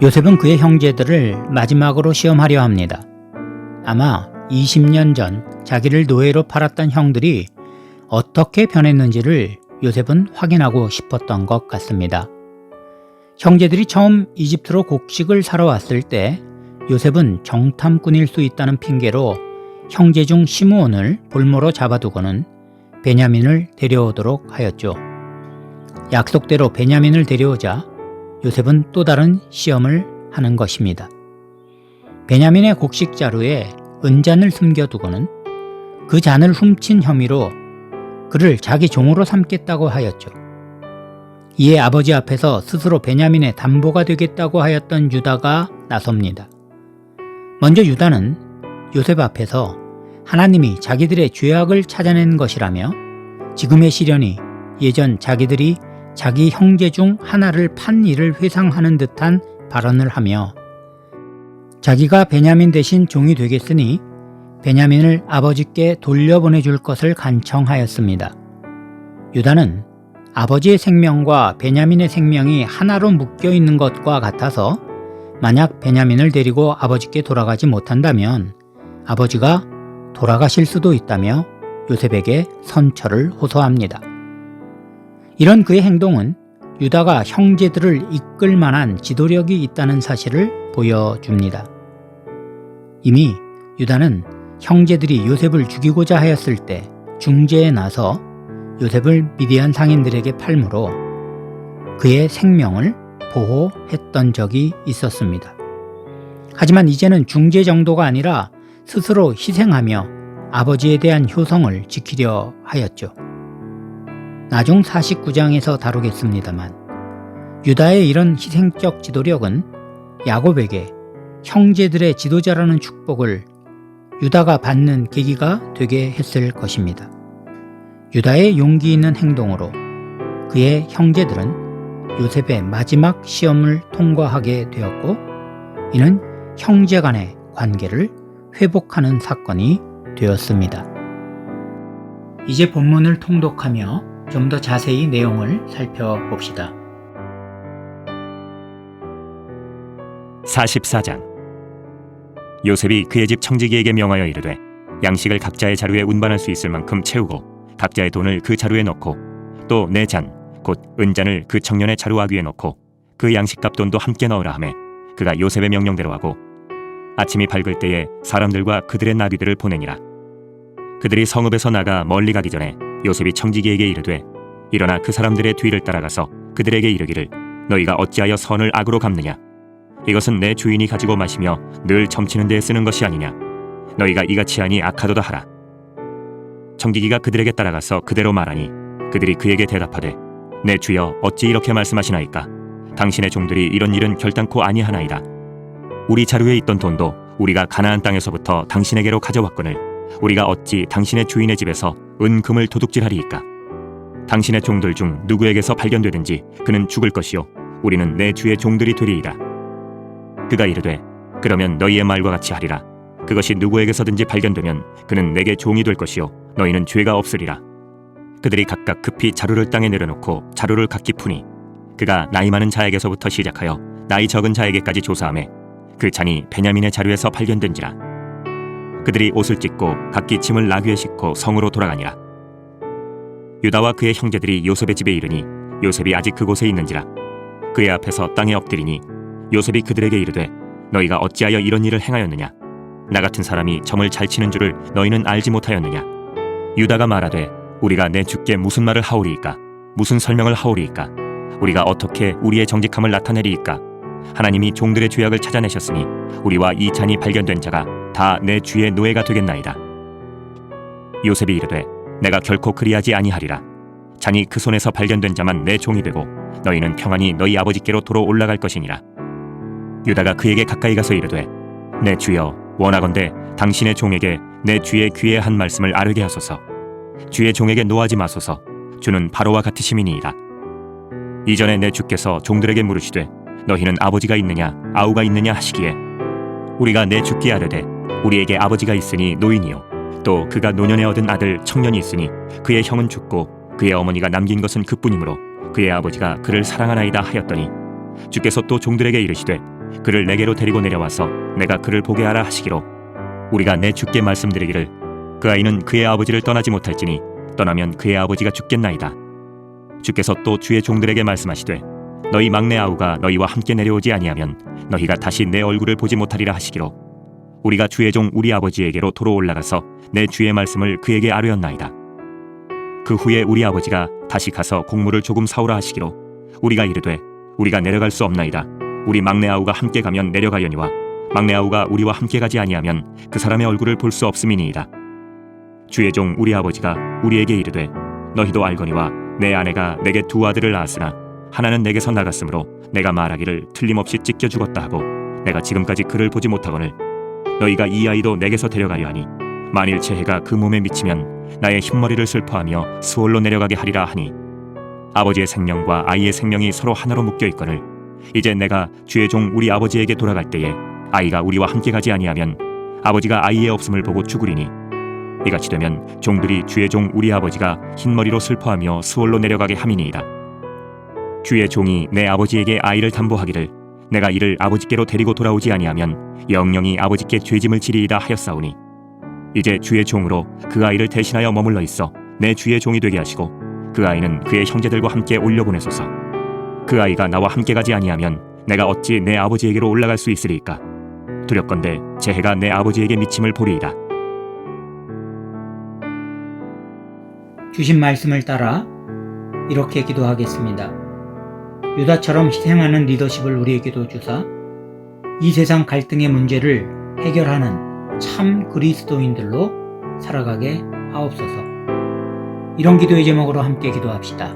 요셉은 그의 형제들을 마지막으로 시험하려 합니다. 아마 20년 전 자기를 노예로 팔았던 형들이 어떻게 변했는지를 요셉은 확인하고 싶었던 것 같습니다. 형제들이 처음 이집트로 곡식을 사러 왔을 때 요셉은 정탐꾼일 수 있다는 핑계로 형제 중 시므온을 볼모로 잡아두고는 베냐민을 데려오도록 하였죠. 약속대로 베냐민을 데려오자 요셉은 또 다른 시험을 하는 것입니다. 베냐민의 곡식 자루에 은잔을 숨겨두고는 그 잔을 훔친 혐의로 그를 자기 종으로 삼겠다고 하였죠. 이에 아버지 앞에서 스스로 베냐민의 담보가 되겠다고 하였던 유다가 나섭니다. 먼저 유다는 요셉 앞에서 하나님이 자기들의 죄악을 찾아낸 것이라며 지금의 시련이 예전 자기들이 자기 형제 중 하나를 판 일을 회상하는 듯한 발언을 하며 자기가 베냐민 대신 종이 되겠으니 베냐민을 아버지께 돌려보내줄 것을 간청하였습니다. 유다는 아버지의 생명과 베냐민의 생명이 하나로 묶여 있는 것과 같아서 만약 베냐민을 데리고 아버지께 돌아가지 못한다면 아버지가 돌아가실 수도 있다며 요셉에게 선처를 호소합니다. 이런 그의 행동은 유다가 형제들을 이끌 만한 지도력이 있다는 사실을 보여줍니다. 이미 유다는 형제들이 요셉을 죽이고자 하였을 때 중재에 나서 요셉을 미디안 상인들에게 팔므로 그의 생명을 보호했던 적이 있었습니다. 하지만 이제는 중재 정도가 아니라 스스로 희생하며 아버지에 대한 효성을 지키려 하였죠. 나중 49장에서 다루겠습니다만 유다의 이런 희생적 지도력은 야곱에게 형제들의 지도자라는 축복을 유다가 받는 계기가 되게 했을 것입니다. 유다의 용기 있는 행동으로 그의 형제들은 요셉의 마지막 시험을 통과하게 되었고 이는 형제 간의 관계를 회복하는 사건이 되었습니다. 이제 본문을 통독하며 좀 더 자세히 내용을 살펴봅시다. 44장 요셉이 그의 집 청지기에게 명하여 이르되 양식을 각자의 자루에 운반할 수 있을 만큼 채우고 각자의 돈을 그 자루에 넣고 또 내 잔 곧 은잔을 그 청년의 자루 아귀에 넣고 그 양식값 돈도 함께 넣으라 하매 그가 요셉의 명령대로 하고 아침이 밝을 때에 사람들과 그들의 나귀들을 보내니라. 그들이 성읍에서 나가 멀리 가기 전에 요셉이 청지기에게 이르되 일어나 그 사람들의 뒤를 따라가서 그들에게 이르기를 너희가 어찌하여 선을 악으로 갚느냐 이것은 내 주인이 가지고 마시며 늘 점치는 데에 쓰는 것이 아니냐 너희가 이같이 하니 악하도다 하라. 청지기가 그들에게 따라가서 그대로 말하니 그들이 그에게 대답하되 내 주여 어찌 이렇게 말씀하시나이까 당신의 종들이 이런 일은 결단코 아니하나이다. 우리 자루에 있던 돈도 우리가 가나안 땅에서부터 당신에게로 가져왔거늘 우리가 어찌 당신의 주인의 집에서 은금을 도둑질하리이까. 당신의 종들 중 누구에게서 발견되든지 그는 죽을 것이요 우리는 내 주의 종들이 되리이다. 그가 이르되 그러면 너희의 말과 같이 하리라. 그것이 누구에게서든지 발견되면 그는 내게 종이 될 것이요 너희는 죄가 없으리라. 그들이 각각 급히 자루를 땅에 내려놓고 자루를 각기 푸니 그가 나이 많은 자에게서부터 시작하여 나이 적은 자에게까지 조사하매 그 잔이 베냐민의 자루에서 발견된지라. 그들이 옷을 찢고 각기 짐을 나귀에 싣고 성으로 돌아가니라. 유다와 그의 형제들이 요셉의 집에 이르니 요셉이 아직 그곳에 있는지라. 그의 앞에서 땅에 엎드리니 요셉이 그들에게 이르되 너희가 어찌하여 이런 일을 행하였느냐. 나 같은 사람이 점을 잘 치는 줄을 너희는 알지 못하였느냐. 유다가 말하되 우리가 내 주께 무슨 말을 하오리이까. 무슨 설명을 하오리이까. 우리가 어떻게 우리의 정직함을 나타내리이까. 하나님이 종들의 죄악을 찾아내셨으니 우리와 이 잔이 발견된 자가 다 내 주의 노예가 되겠나이다. 요셉이 이르되 내가 결코 그리하지 아니하리라. 잔이 그 손에서 발견된 자만 내 종이 되고 너희는 평안히 너희 아버지께로 도로 올라갈 것이니라. 유다가 그에게 가까이 가서 이르되 내 주여 원하건대 당신의 종에게 내 주의 귀에 한 말씀을 아르게 하소서. 주의 종에게 노하지 마소서. 주는 바로와 같으심이니이다. 이전에 내 주께서 종들에게 물으시되 너희는 아버지가 있느냐 아우가 있느냐 하시기에 우리가 내 주께 아뢰되 우리에게 아버지가 있으니 노인이요 또 그가 노년에 얻은 아들 청년이 있으니 그의 형은 죽고 그의 어머니가 남긴 것은 그뿐이므로 그의 아버지가 그를 사랑하나이다 하였더니 주께서 또 종들에게 이르시되 그를 내게로 데리고 내려와서 내가 그를 보게 하라 하시기로 우리가 내 주께 말씀드리기를 그 아이는 그의 아버지를 떠나지 못할지니 떠나면 그의 아버지가 죽겠나이다. 주께서 또 주의 종들에게 말씀하시되 너희 막내 아우가 너희와 함께 내려오지 아니하면 너희가 다시 내 얼굴을 보지 못하리라 하시기로 우리가 주의 종 우리 아버지에게로 도로 올라가서 내 주의 말씀을 그에게 아뢰었나이다. 그 후에 우리 아버지가 다시 가서 곡물을 조금 사오라 하시기로 우리가 이르되 우리가 내려갈 수 없나이다. 우리 막내 아우가 함께 가면 내려가려니와 막내 아우가 우리와 함께 가지 아니하면 그 사람의 얼굴을 볼 수 없음이니이다. 주의 종 우리 아버지가 우리에게 이르되 너희도 알거니와 내 아내가 내게 두 아들을 낳았으나 하나는 내게서 나갔으므로 내가 말하기를 틀림없이 찢겨 죽었다 하고 내가 지금까지 그를 보지 못하거늘 너희가 이 아이도 내게서 데려가려 하니 만일 재해가 그 몸에 미치면 나의 흰머리를 슬퍼하며 수월로 내려가게 하리라 하니 아버지의 생명과 아이의 생명이 서로 하나로 묶여 있거늘 이제 내가 주의 종 우리 아버지에게 돌아갈 때에 아이가 우리와 함께 가지 아니하면 아버지가 아이의 없음을 보고 죽으리니 이같이 되면 종들이 주의 종 우리 아버지가 흰머리로 슬퍼하며 수월로 내려가게 함이니이다. 주의 종이 내 아버지에게 아이를 담보하기를 내가 이를 아버지께로 데리고 돌아오지 아니하면 영영이 아버지께 죄짐을 지리이다 하였사오니 이제 주의 종으로 그 아이를 대신하여 머물러 있어 내 주의 종이 되게 하시고 그 아이는 그의 형제들과 함께 올려보내소서. 그 아이가 나와 함께 가지 아니하면 내가 어찌 내 아버지에게로 올라갈 수 있으리이까. 두렵건대 재해가 내 아버지에게 미침을 보리이다. 주신 말씀을 따라 이렇게 기도하겠습니다. 유다처럼 희생하는 리더십을 우리에게도 주사 이 세상 갈등의 문제를 해결하는 참 그리스도인들로 살아가게 하옵소서. 이런 기도의 제목으로 함께 기도합시다.